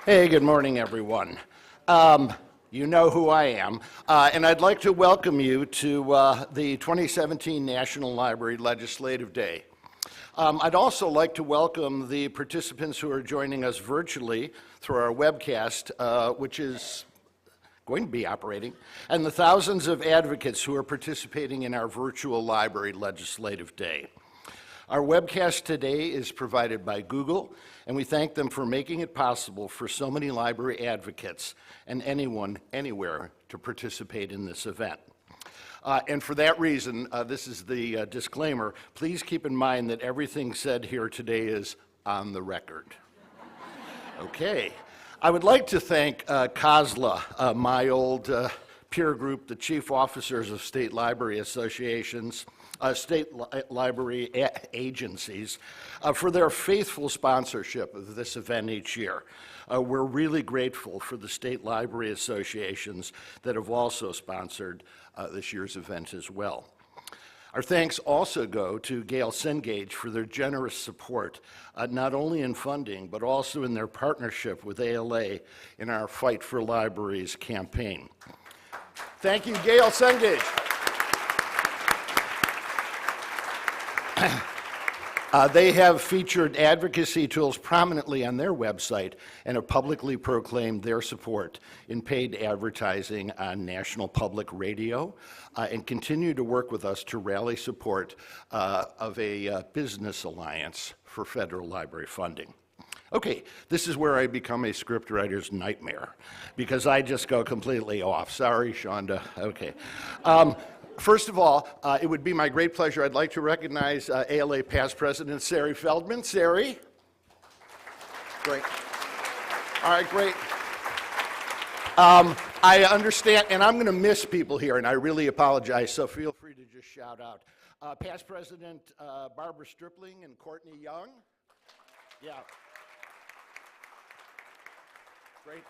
Hey, good morning, everyone. You know who I am, and I'd like to welcome you to the 2017 National Library Legislative Day. I'd also like to welcome the participants who are joining us virtually through our webcast, which is going to be operating, and the thousands of advocates who are participating in our virtual Library Legislative Day. Our webcast today is provided by Google, and we thank them for making it possible for so many library advocates and anyone, anywhere, to participate in this event. And for that reason, this is the disclaimer. Please keep in mind that everything said here today is on the record. Okay. I would like to thank COSLA, my old peer group, the chief officers of state library associations, library agencies, for their faithful sponsorship of this event each year. We're really grateful for the state library associations that have also sponsored this year's event as well. Our thanks also go to Gail Cengage for their generous support, not only in funding, but also in their partnership with ALA in our Fight for Libraries campaign. Thank you, Gail Cengage. They have featured advocacy tools prominently on their website and have publicly proclaimed their support in paid advertising on National Public Radio and continue to work with us to rally support of a business alliance for federal library funding. Okay, this is where I become a scriptwriter's nightmare because I just go completely off. Sorry, Shonda. Okay. First of all, it would be my great pleasure. I'd like to recognize ALA past president Sari Feldman. Sari? Great. All right, great. I understand, and I'm going to miss people here, and I really apologize, so feel free to just shout out. Past president Barbara Stripling and Courtney Young. Yeah. Great.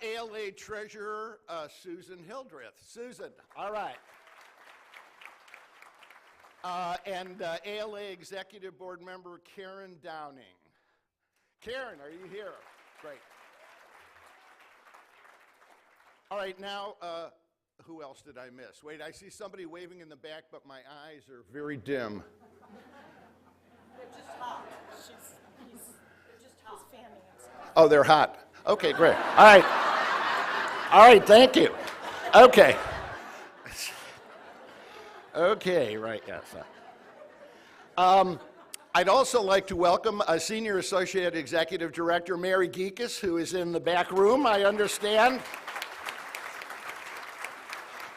ALA treasurer Susan Hildreth. Susan, all right. And ALA Executive Board Member Karen Downing. Karen, are you here? Great. All right, now, who else did I miss? Wait, I see somebody waving in the back, but my eyes are very dim. They're just hot. They're just hot. Fanning himself. Oh, they're hot. Okay, great. All right. All right, thank you. Okay. Okay, right, yes. I'd also like to welcome a Senior Associate Executive Director, Mary Geekus, who is in the back room, I understand.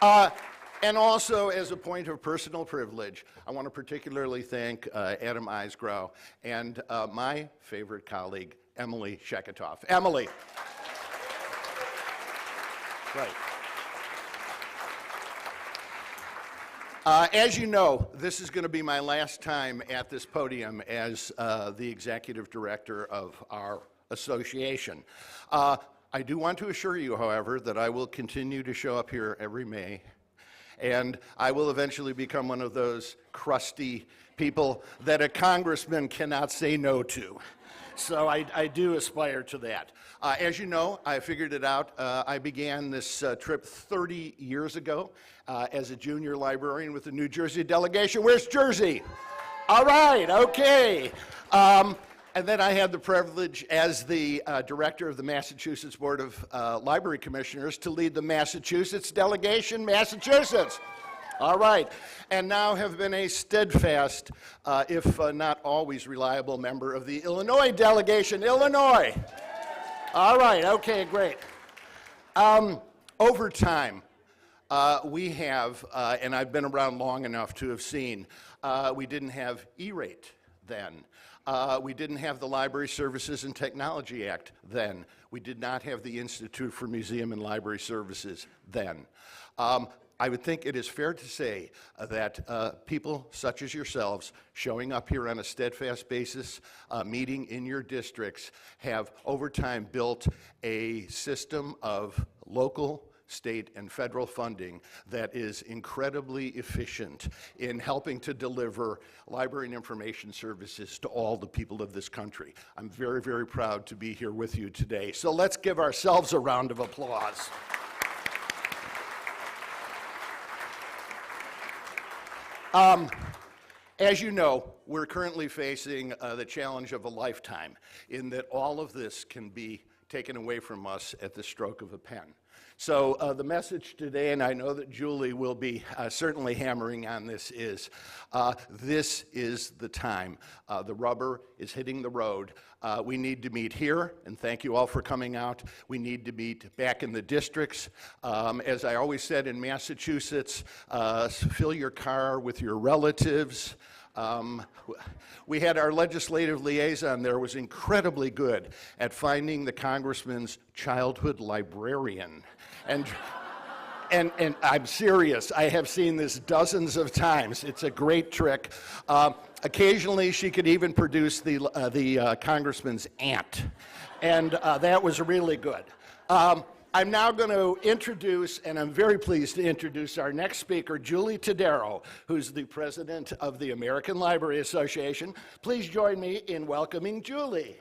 And also, as a point of personal privilege, I want to particularly thank Adam Eisgrow and my favorite colleague, Emily Sheketoff. Emily. Right. As you know, this is going to be my last time at this podium as the executive director of our association. I do want to assure you, however, that I will continue to show up here every May, and I will eventually become one of those crusty people that a congressman cannot say no to. So I do aspire to that. As you know, I figured it out. I began this trip 30 years ago as a junior librarian with the New Jersey delegation. Where's Jersey? All right, okay. And then I had the privilege as the director of the Massachusetts Board of Library Commissioners to lead the Massachusetts delegation, Massachusetts. All right, and now have been a steadfast, if not always reliable member of the Illinois delegation, Illinois. All right, okay, great. Over time, we have, and I've been around long enough to have seen, we didn't have E-rate then. We didn't have the Library Services and Technology Act then. We did not have the Institute for Museum and Library Services then. I would think it is fair to say that people such as yourselves showing up here on a steadfast basis, meeting in your districts, have over time built a system of local state, and federal funding that is incredibly efficient in helping to deliver library and information services to all the people of this country. I'm very, very proud to be here with you today. So let's give ourselves a round of applause. As you know, we're currently facing the challenge of a lifetime in that all of this can be taken away from us at the stroke of a pen. So the message today, and I know that Julie will be certainly hammering on this is the time. The rubber is hitting the road. We need to meet here, and thank you all for coming out. We need to meet back in the districts. As I always said in Massachusetts, fill your car with your relatives. We had our legislative liaison there was incredibly good at finding the congressman's childhood librarian. And I'm serious, I have seen this dozens of times. It's a great trick. Occasionally she could even produce the congressman's aunt. And that was really good. I'm now going to introduce, and I'm very pleased to introduce our next speaker, Julie Tadero, who's the president of the American Library Association. Please join me in welcoming Julie.